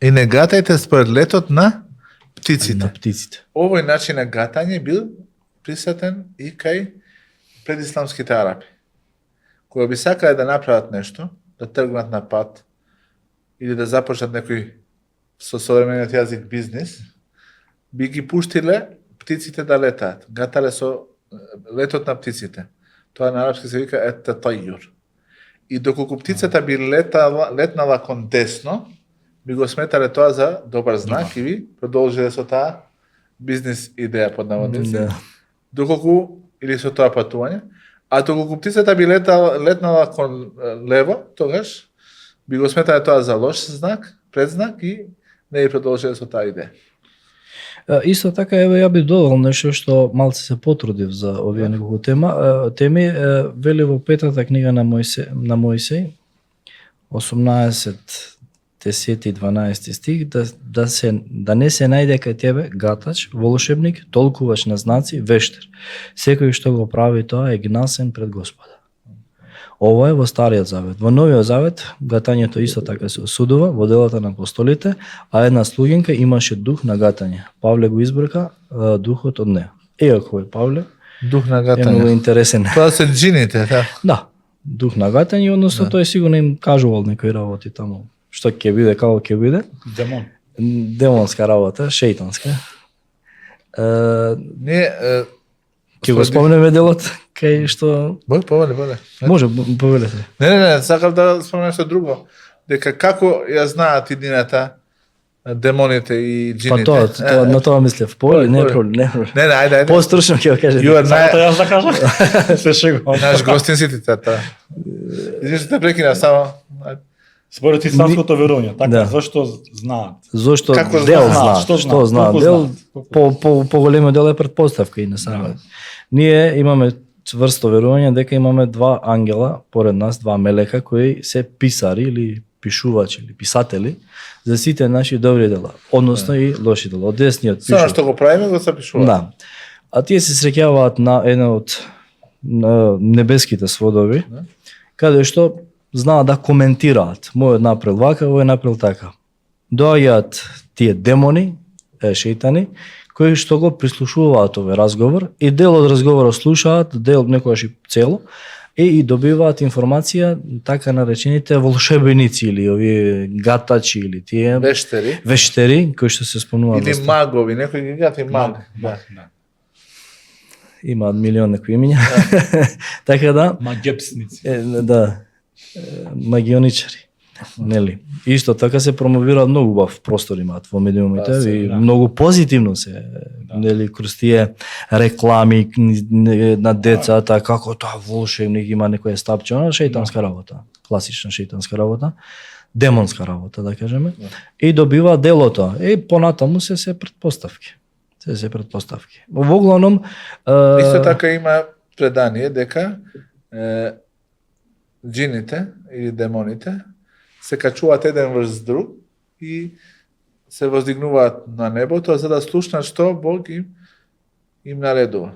и не гатајте според летот на птиците. На птиците. Овој начин на гатање бил присутен и кај предисламските арапи, кои би сакале да направат нешто, да тргнат на пат или да започнат некој со современиот јазик бизнис, би ги пуштиле птиците да летаат. Гатале со летот на птиците. Тоа на арапски се вика ет-татајјур. И доколку птицата би летнала кон десно, би го сметале тоа за добар знак и би продолжиле со таа бизнис идеја под наводници. Доколку или со тоа патување, а доколку птицата би летнала кон лево, тогаш би го сметале тоа за лош знак, предзнак и не би продолжиле со таа идеја. Исто така, еве ја би додал нешто што малце се потрудив за овие неколку теми, вели во петата книга на Мојсеј, 18, 10 и 12 стих, да не се најде кај тебе гатач, волшебник, толкувач на знаци, вештер. Секој што го прави тоа е гнасен пред Господа. Ова е во Стариот Завет. Во Новиот Завет гатањето исто така се осудува во делата на апостолите, а една слугинка имаше дух на гатање. Павле го избрка духот од неа. Иако е Павле, дух на е гатање. многу интересен. Тоа се джините, да. Да, дух на гатање, односно тој сигурно им кажувал некои работи таму. Што ќе биде, како ќе биде. Демон. Демонска работа, шејтанска. Ние Ќе го спомнеме делот кај што повеле. може повелете. Не, сакам да спомнам што друго. Дека како ја знаат иднината демоните и Па джините. тоа на тоа мислев. Повеле, не е проблем, не е проблем. Не, ајде. Постручно ќе го кажете. Сакате јас да кажам? Се шегувам. Наш гостин си ти тата. Извини што те прекина, само. Според исламското верување, така, Да. зашто знаат? Зошто Како дел знаат? знаат, Што што знаат, Колку дел знаат? по големо дел е предпоставка и не само. Ние имаме цврсто верување дека имаме два ангела поред нас, два мелека кои се писари или пишувачи или писатели за сите наши добри дела, односно и лоши дела. Од десниот Само пишува. што го правиме го запишува. Да. А тие се среќаваат на една од небеските сводови, каде што знаат да коментираат. Мојот направил вака, овој направил така. Доаѓаат тие демони, шејтани, кои што го прислушуваат овој разговор и дел од разговорот слушаат, дел некогаш и цело, и добиваат информација така наречените волшебеници или овие гатачи или тие вештери кои што се спомнуваат. Или магови, некои ги гати маг. Да. Имаат милион некои имиња. Така да, Магепсници. да, магионичари. Нели? Исто така се промовираат многу убав простор имаат во медиумите и многу позитивно се нели кроз тие реклами на децата како тоа волшебник има некоја стапче, она шејтанска работа, класична шејтанска работа. демонска работа, да кажеме, и добива делото. И понатаму се претпоставки. Се претпоставки. Воглавном Исто така има предание дека джините или демоните се качуваат еден врз друг и се воздигнуваат на небото за да слушнат што Бог им наредува.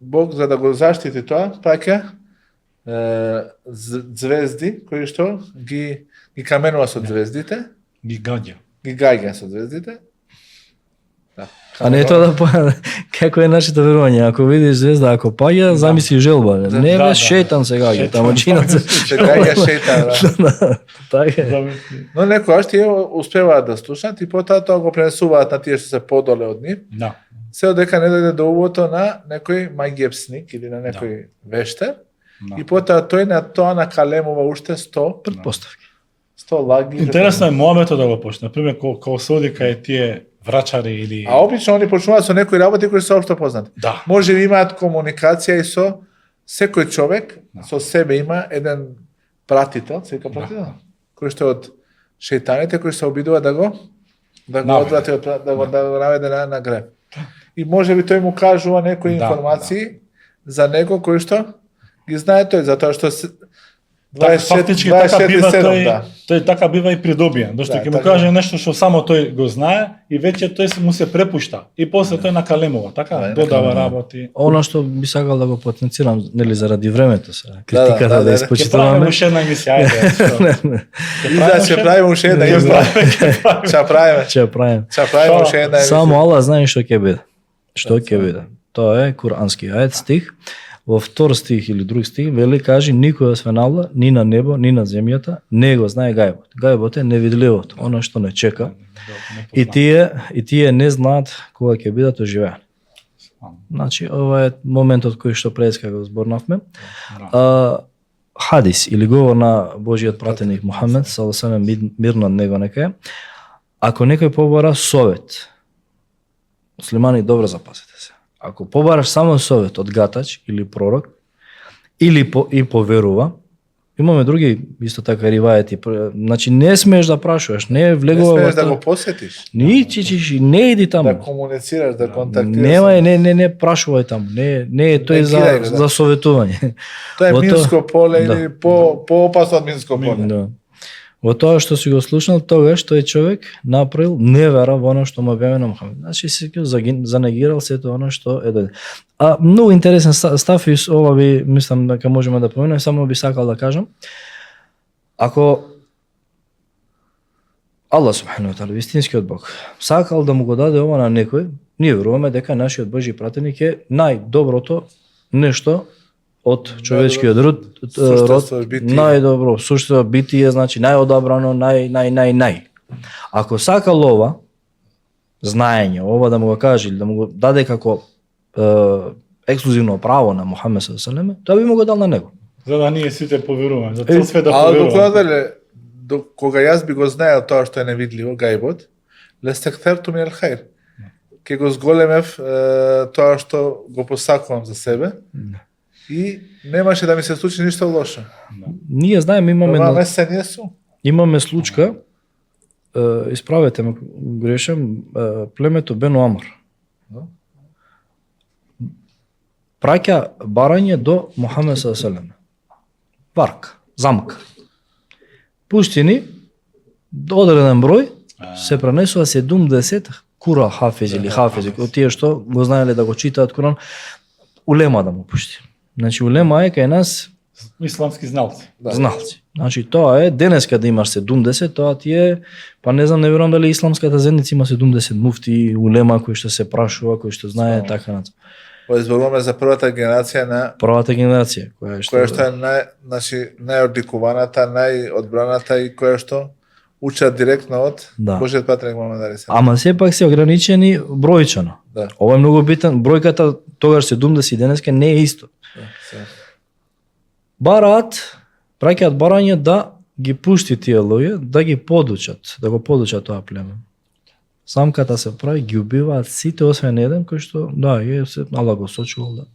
Бог, за да го заштити тоа, праќа звезди кои што ги каменува со звездите, Ги гаѓа. ги гаѓа со звездите. Да. А не тоа како е нашето верување, ако видиш звезда, ако паѓа, замисли желба. Не бе, шејтан се гаѓа, тамо чинаца. Се гаѓа шејтан, да. Така е. Но некојаш тие успеваат да слушнат и потоа тоа го пренесуваат на тие што се подоле од нив. Да. Се одека не дојде до увото на некој магиепсник или на некој вештер. Да. И потоа тој на тоа накалемува уште 100 Претпоставки. лаги. Интересно е моментот да го почне. Например, кога се оди кај тие врачари или... А обично они почнуваат со некои работи кои се општо познати. Да. Може би имаат комуникација и со секој човек, со себе има еден пратител, се вика пратител, кој што од шејтаните кои се обидува да го одврати, да го наведе на греб. И може би тој му кажува некои информации за него кој што ги знае тој, затоа што 24/7, тој така бива и придобиен, зашто ќе му каже нешто што само тој го знае и веќе тој му се препушта и после тој накалемува, така додава работи. Оно што би сакал да го потенцирам, нели заради времето се, критиката да испочитуваме. Уште една емисија, ајде. Ќе правиме уште една емисија. Ќе правиме уште една емисија. Само Аллах знае што ќе биде. Што ќе биде. Тоа е курански ајет стих. Во втор стих или друг стих вели кажи никој освен Аллах, ни на небо, ни на земјата, не го знае гајбот. Гајбот е невидливото, оно што не чека. И тие не знаат кога ќе бидат оживеани. Значи, ова е моментот кој што преска го зборнавме. Хадис или говор на Божиот пратеник Мухамед, саллаллаху алейхи ва салем, мир над него нека е. Ако некој побара совет, муслимани добро запазете се. Ако побараш само совет од гатач или пророк, или поверува, имаме други исто така ривајети. Значи не смееш да прашуваш, не влегува. Не смееш да го посетиш. Не иди таму. Да комуницираш, да контактираш. Нема, не прашувај таму. Не е тој за советување. Тоа е минско поле или поопасно од минско поле. Да. Во тоа што си го слушнал, тогаш тој човек направил невера во оно што му објавено на Мухамед. Значи се занегирал сето оно што е дојде. А многу интересен став и ова би мислам дека можеме да поменеме, само би сакал да кажам. Ако Аллах субхану ва таала, вистинскиот Бог, сакал да му го даде ова на некој, ние веруваме дека нашиот Божи пратеник е најдоброто нешто од човечкиот род, најдобро суштество битие, значи најодабрано, нај. Ако сакал ова знаење, ова да му го каже или да му го даде како ексклузивно право на Мухамед саллаллаху алейхи ва салем, тоа би му го дал на него. За да ние сите поверуваме, за цел свет да поверуваме. Кога јас би го знаел тоа што е невидливо, гајбот, лестектерту мин ал-хаир. Ке го зголемев тоа што го посакувам за себе. И немаше да ми се случи ништо лошо. Ние знаеме, имаме случка, исправете ме грешам, племето Бену Амар. Праќа барање до Мухамед саллаллаху алейхи ва салем. Варка, замка. Пуштини, одреден број, се пренесува 70 кура хафези или хафези, од тие што го знаеле да го читаат Куран, улема да му пушти. Значи улема е кај нас исламски зналци. Зналци. Значи тоа е денеска да имаш 70, тоа ти е, па не знам, не верувам дали исламската заедница има 70 муфти, улема кои што се прашува, кои што знае така натаму. Зборуваме за првата генерација која што е најодликуваната, најодбраната и која што учат директно од Божиот пратеник Мухамед алейхи. Ама сепак се ограничени бројчано. Да. Ова е многу битен, бројката тогаш 70 и денеска не е исто. Бараат, праќаат барање да ги пушти тие луѓе, да ги подучат, да го подучат тоа племе. Самката се прави, ги убиваат сите освен еден кој што Аллах го сочувал да.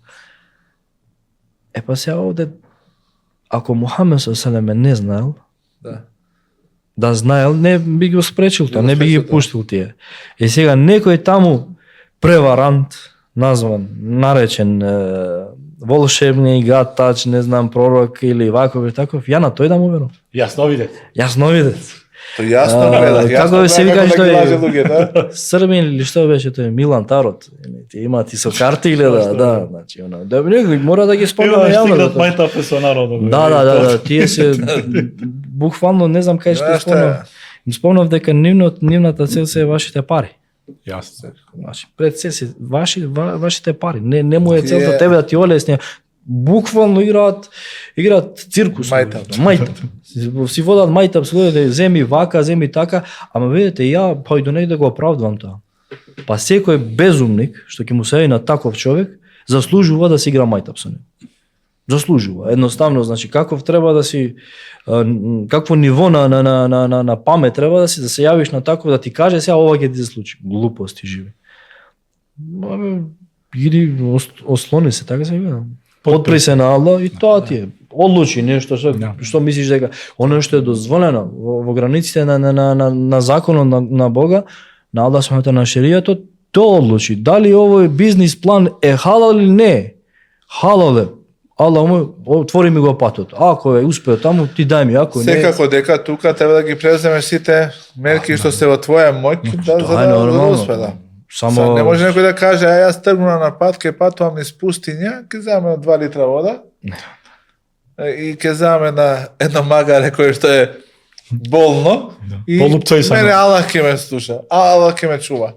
Па сега овде ако Мухамед саллаллаху алейхи ва салем не знаел, Да знаел, не би го спречил тоа, го не би ги спречил, да. пуштил тие. И сега некој таму преварант, назван, наречен волшебник, гатач, не знам, пророк или ваков или таков, ја на тој да му верувам. Јасновидец. Јасновидец. То јасно гледа, како јасно се гледа викаш како да ги тој? лаже луѓе, да? Србин или што беше тој Милан Тарот. Ти има ти со карти гледа, да, значи она. Да некој мора да ги спомнеме јавно. Играт мајтапе со народот. Да, тие се буквално не знам кај што Знаеш спомнав. šta Им спомнав дека нивната цел се вашите пари. Јасно. Значи, пред се вашите пари. Не му е Тие- целта тебе да ти олесне. Буквално играат циркус. Мајтап. Мајтап. Си водат мајтап, следите, земи вака, земи така, ама видите, ја па и до негде го оправдувам тоа. Па секој безумник, што ќе му се јави на таков човек, заслужува да си игра мајтап со него. Заслужува. Едноставно, значи каков треба да си какво ниво на памет треба да се јавиш на таков да ти каже сега ова ќе ти се случи. Глупости живи. Иди ослони се, така се вика. Подпри се на Аллах и тоа ти е. Одлучи нешто што мислиш дека оно што е дозволено во границите на законот на Бога, на Аллах субхану на шеријатот, тоа одлучи. Дали овој бизнис план е халал или не? Халал е. Аллах му отвори ми го патот. Ако е успео таму, ти дај ми, ако не. Секако дека тука треба да ги преземеш сите мерки што се во твоја моќ да за Тоа е да нормално. успеда. Само Не може некој да каже, јас тргнувам на пат, ке патувам низ пустиња, ке земаме 2 литра вода и ке земаме на едно магаре кое што е болно и Полупца и само. мене Аллах ке ме слуша, Аллах ке ме чува.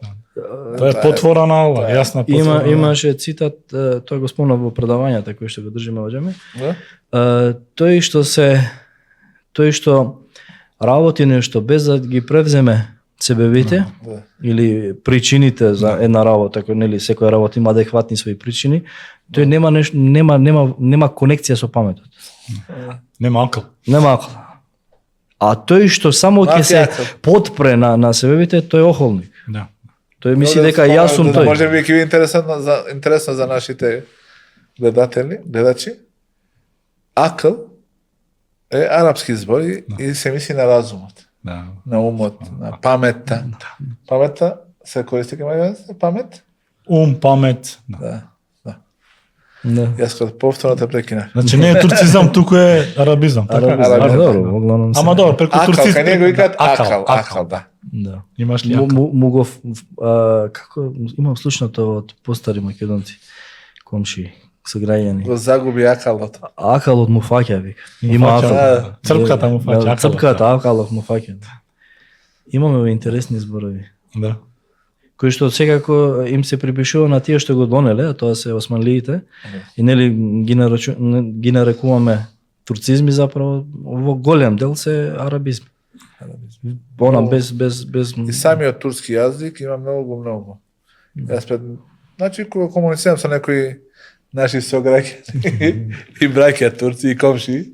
Тоа е потвора на Аллах, јасна потвора. имаше цитат, тој го спомнав во предавањата кои што го држиме во џеме. Да? Тој што работи нешто без да ги превземе себевите Да. или причините за една работа, кој нели секоја работа има адекватни своји причини, тој нема конекција со паметот. Нема акл. Нема акл. А тој што само ќе се акл. потпре на себевите, тој е охолник. Да. Тој мисли дека јас сум тој. Може би ќе би интересно за нашите гледачи. Акл е арапски збор и се мисли на разумот, Да. на умот, на паметта. Паметта се користи како памет? Памет. Да. Да. Да. Јас кога повторно те прекинав. Значи не е турцизам, туку е арабизам, така? Арабизам. Добро, оглавном се. Ама добро, преку Акал, турцизам. кај него викаат акал, да. Да. Имаш ли акал? Му го како имам слушнато од постари македонци, комши, сограѓани. Го загуби акалот. Акалот му фаќа, вика. Има фаќа, акал. да. Црпката му фаќа, акалот, Црпката, акалот му фаќа. Имаме интересни зборови, Да. кои што секако им се припишува на тие што го донеле, а тоа се османлиите, и нели ги нарекуваме турцизми, заправо во голем дел се арабизми. Она без И самиот турски јазик има многу. Јас значи кога комуницирам со некои наши сограѓани и браќа турци и комши,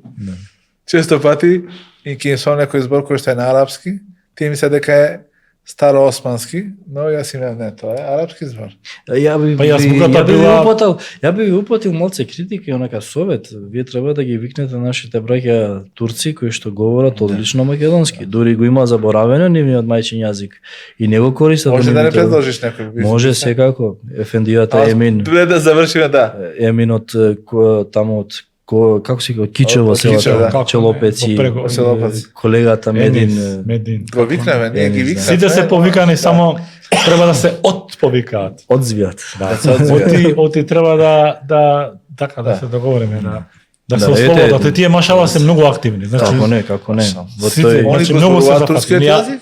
често пати и ќе им со некој збор кој што е на арапски, тие мислат дека е староосмански, но јас им не, тоа е арапски збор. Ја би ви упатил малце критика и онака совет. Вие треба да ги викнете нашите браќа турци кои што говорат одлично македонски. Дури го има заборавено нивниот мајчин јазик и не го користат. Може да не предложиш некој. Може секако. Ефендијата Емин. Пред да завршиме, да. Емин од таму од како се кога Кичево Од Кичево, селото, да. Челопеци, Селопеци. колегата Медин. Медин. Го викнеме, ние ги викнеме. Сите се повикани, само треба да се отповикаат. Одзвијат. Да. Оти треба да така да се договориме, да се ослободат. Тие машала се многу активни. Значи, Како не. Во сите, тој Они значи, го многу се зборуваат зафатени. турскиот јазик?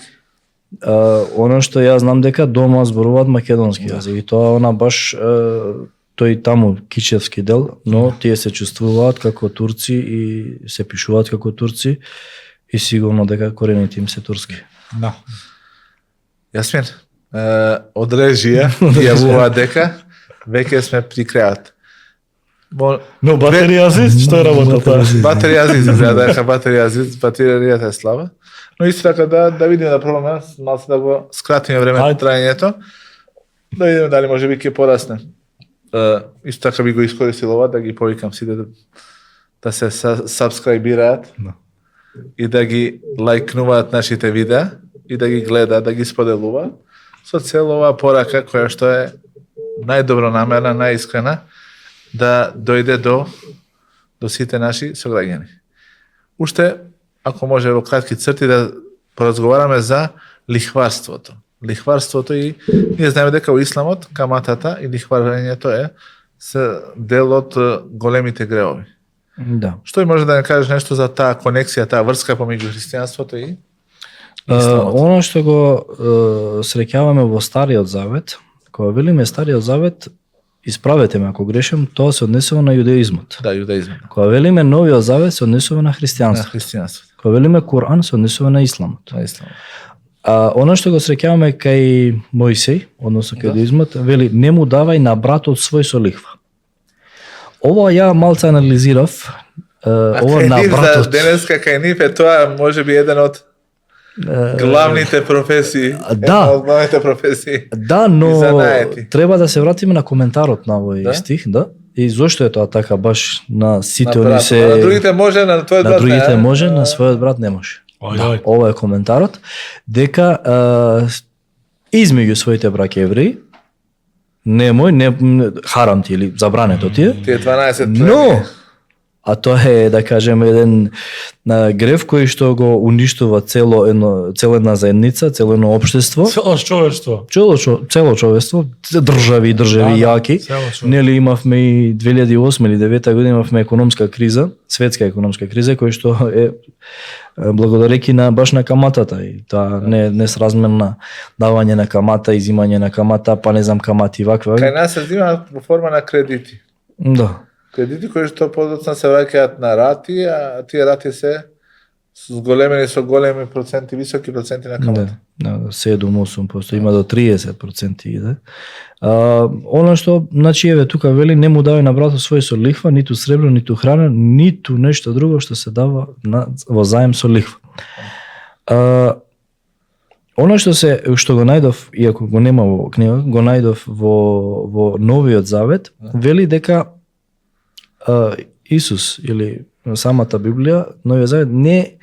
Оно што ја знам дека дома зборуваат македонски јазик и тоа она баш тој таму кичевски дел, но тие се чувствуваат како турци и се пишуваат како турци и сигурно дека корените им се турски. Да. Јасмин, од режија јавува дека веќе сме при крајот. Но батерија Азиз, што е работа тоа? Батерија Азиз, дека батерија Азиз, батеријата е слаба. Но исто така да видиме да пробаме малку да го скратиме времето траењето, да видиме дали може би ќе порасне. Исто така би го искористил ова да ги повикам сите да се сабскрайбираат. и да ги лајкнуваат нашите видеа и да ги гледаат, да ги споделуваат со цел оваа порака која што е најдобронамерна, најискрена да дојде до сите наши сограѓани. Уште, ако може во кратки црти да поразговараме за лихварството. Лихварството и ние знаеме дека во исламот каматата и лихварењето е се дел од големите греови. Да. Што може да не кажеш нешто за таа конексија, таа врска помеѓу христијанството и исламот? Оно што го среќаваме во Стариот Завет, кога велиме Стариот Завет, исправете ме ако грешам, тоа се однесува на јудеизмот. Да, јудаизмот. Кога велиме Новиот Завет, се однесува на На христијанството. христијанството. Кога велиме Куран, се однесува на исламот. На исламот. Оно што го среќаваме кај Мојсей, односно кај јудеизмот, вели не му давај на братот свој со лихва. Ова ја малце анализирав. Ова на братот. Денеска кај нив е тоа можеби еден од главните професии. Да. Една од главните професии. Да, И но занаети. треба да се вратиме на коментарот на овој Да? стих, да? И зошто е тоа така баш на сите На они брат. се На другите може, на твојот на брат другите не, а? може, на својот брат не може. Ој. Ова е коментарот дека измеѓу своите браќа евреи немој не харам ти или забрането ти е, Тие 12 но а тоа е да кажеме еден грев кој што го уништува цела една заедница, цело едно општество, Цело човештво. цело човештво, држави јаки. Цело човештво. Нели имавме и 2008 или 2009 година имавме економска криза, светска економска криза која што е благодарејќи на баш на каматата и таа несразмерна давање на камата, изимање на камата, па не знам камати ваква. Кај нас се взима во форма на кредити. Да. Кредити кои што подоцна се враќаат на рати, а тие рати се зголемени со големи проценти, високи проценти на камата. Да, 7-8%, има до 30% иде. Оно што, значи, еве, тука вели, не му давај на братот свој со лихва, ниту сребро, ниту храна, ниту нешто друго што се дава во заем со лихва. Оно што го најдов, иако го нема во книга, го најдов во Новиот Завет, вели дека Исус или самата Библија, Новиот Завет не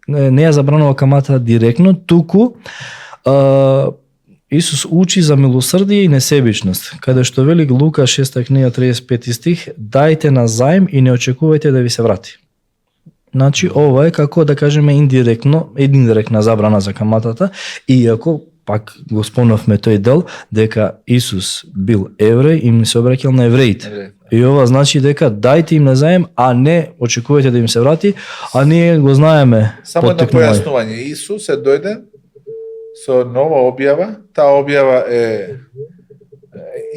ја забранува камата директно, туку Исус учи за милосрдие и несебичност, каде што вели Лука 6 книга 35 стих, дајте на заем и не очекувајте да ви се врати. Значи, ова е како да кажеме индиректна забрана за каматата, иако пак го спомнавме тој дел дека Исус бил евреј и им се обраќал на евреите. И ова значи дека дајте им на заем, а не очекувајте да им се врати, а ние го знаеме. Само едно појаснување. Исус е дојде со нова објава. Таа објава е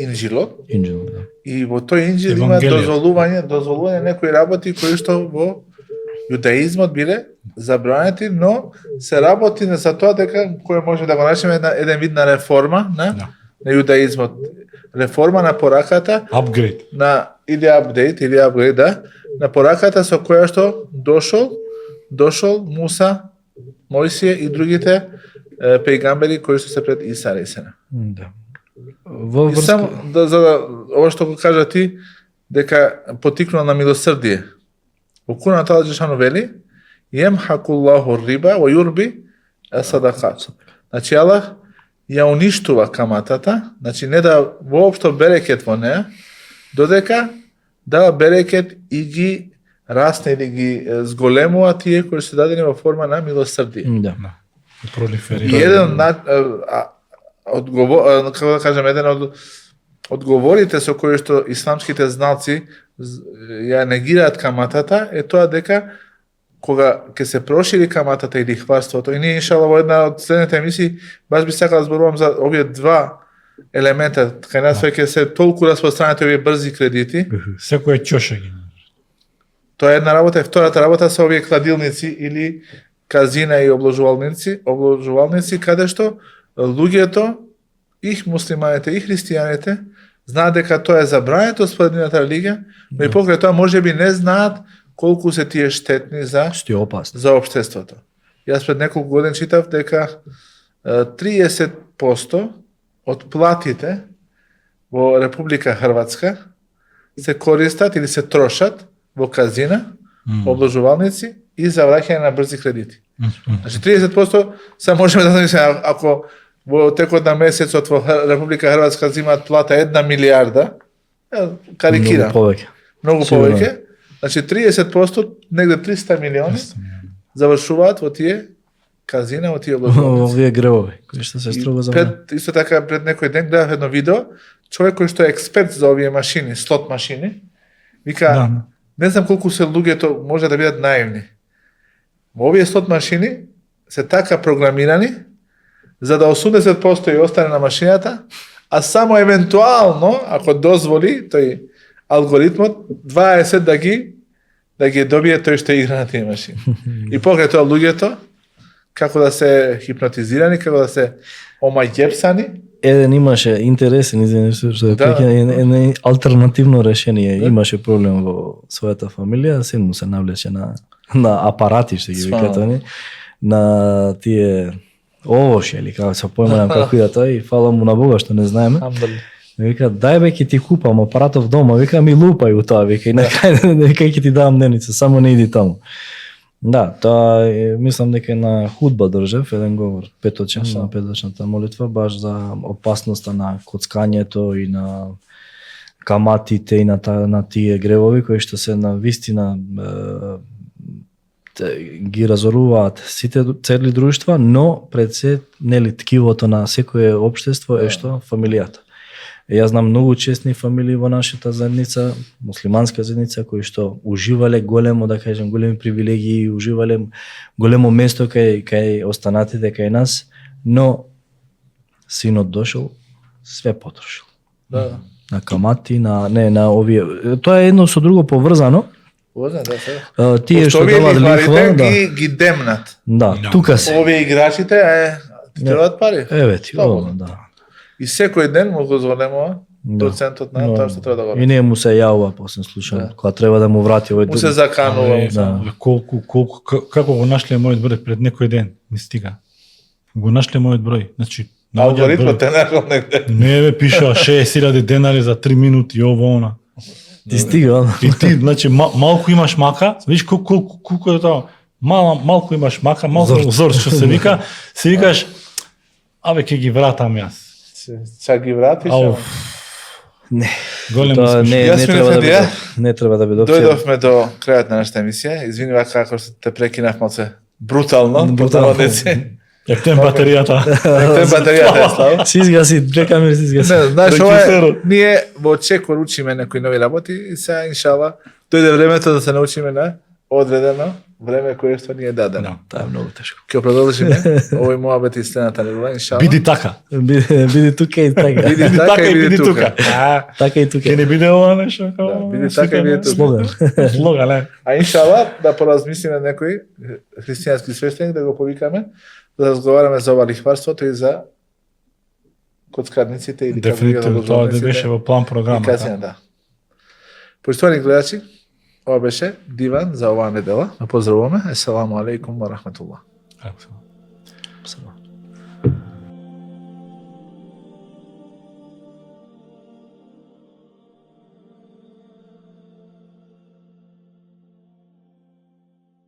Инџилот. Инџил, да. И во тој инџил има Евангелијот. дозволување некои работи кои што во јудаизмот биле забранети, но се работи за тоа дека кој може да го наречеме еден вид на реформа на јудаизмот. Реформа на пораката, Апгрейд. или апгрейд, да, на пораката со која што дошол Муса, Мојсија и другите пејгамбери кои што се пред Иса алейхиссалам. Да. Во И врска... само ова што го кажа ти, дека потикнува на милосрдие. Во Куранот Аллах џелешану вели: "Јемхакуллаху риба ва јурби садакат." Значи Аллах ја уништува каматата, значи не да воопшто берекет во неа, додека дава берекет и ги расне или ги зголемува тие кои се дадени во форма на милосрдие. Да. И еден како да кажем, еден од одговорите со кои што исламските знаци ја негираат каматата е тоа дека кога ќе се прошири каматата и лихварството, и ние иншалла во една од следните емисии баш би сакал да зборувам за овие два елемента, кај нас веќе се толку распространети овие брзи кредити. Секој чоша ги. Тоа е една работа, и втората работа се овие кладилници или казина и обложувалници каде што луѓето, их муслиманите и христијаните, знаат дека тоа е забрането според нивната религија, но и покрај тоа можеби не знаат колку се тие штетни за општеството. Јас пред неколку години читав дека 30% од платите во Република Хрватска се користат или се трошат во казина, обложувалници и за враќање на брзи кредити. Значи 30% се можеме да замислиме ако во текот на месецот во Република Хрватска земаат плата 1 милијарда, карикирам. Многу повеќе. Значи 30%, негде 300 милиони завршуваат во тие казина, во тие облаковници. Овие гревови, кои што се строго за Исто така пред некој ден гледав едно видео, човек кој што е експерт за овие машини, слот машини, вика, не знам колку се луѓето може да бидат наивни. Во овие слот машини се така програмирани за да 80% ја остане на машината, а само евентуално, ако дозволи тој алгоритмот, 20 да ги добие тој што игра на тие машини. И покрај тоа луѓето, како да се хипнотизирани, како да се омаѓепсани. Еден имаше интересен, извини што е алтернативно решение. Имаше проблем во својата фамилија, син му се навлече на апарати, што ги викат они, на тие овоши, или како се појменам како иде тој, и фала му на Бога што не знаеме. Вика, дај бе, ќе ти купам апаратов дома, вика, ми лупај у тоа, вика, и на крај ќе ти давам дневница, само не иди таму. Да, тоа мислам дека на худба држав еден говор, петочен, на петочната молитва, баш за опасноста на коцкањето и на каматите и на тие гревови кои што се на вистина ги разоруваат сите цели друштва, но пред се нели ткивото на секое општество е што фамилијата. Јас знам многу честни фамилии во нашата заедница, муслиманска заедница, кои што уживале големо, да кажем, големи привилегии, уживале големо место кај останатите кај нас, но синот дошол, све потрошил. Да. На камати, на овие. Тоа е едно со друго поврзано. Тие што даваат лихва, ги демнат. Да, тука се. Овие играчите ти требаат пари. Еве ти, да. И секој ден му го звонемо процентот на тоа што треба да го и не му се јавува после случај, кога треба да му врати овој му се заканува. Колку како го нашле мојот број пред некој ден, ми стига. Го нашле мојот број. Значи, алгоритмот те нашол негде. Не бе, пишува 60.000 денари за 3 минути, ово она. Ти стига. И ти, значи, малку имаш мака, видиш колку е тоа, малку имаш мака, малку зор што се вика, се викаш, абе, ќе ги вратам јас. Чак ги вратиш? Не. Голем не треба да биде. Дојдовме до крајот на нашата емисија. Извинува како што те прекинав малце брутално. Јак тем батеријата. Слава. Си изгаси, камери си изгаси. Не, знаеш, ова ние во Чекор учиме некои нови работи и сега иншала дојде времето да се научиме на одредено време кое што ни е дадено. Тоа е многу тешко. Ќе продолжиме овој моабет и следната недела, иншала. Биди така. Биди тука и така. Биди така и биди тука. Така и тука. Ќе не биде ова нешто? Биди така и биди тука. Слоган, не. А иншала да поразмислиме некој христијански свештеник да го повикаме да разговараме за ова лихварството и за коцкарниците или како ги Дефинитивно, тоа да беше во план програмата. Да. Поштовани гледачи, ова беше диван за оваа недела. Поздравуваме. Есаламу алейкум ва рахметуллах.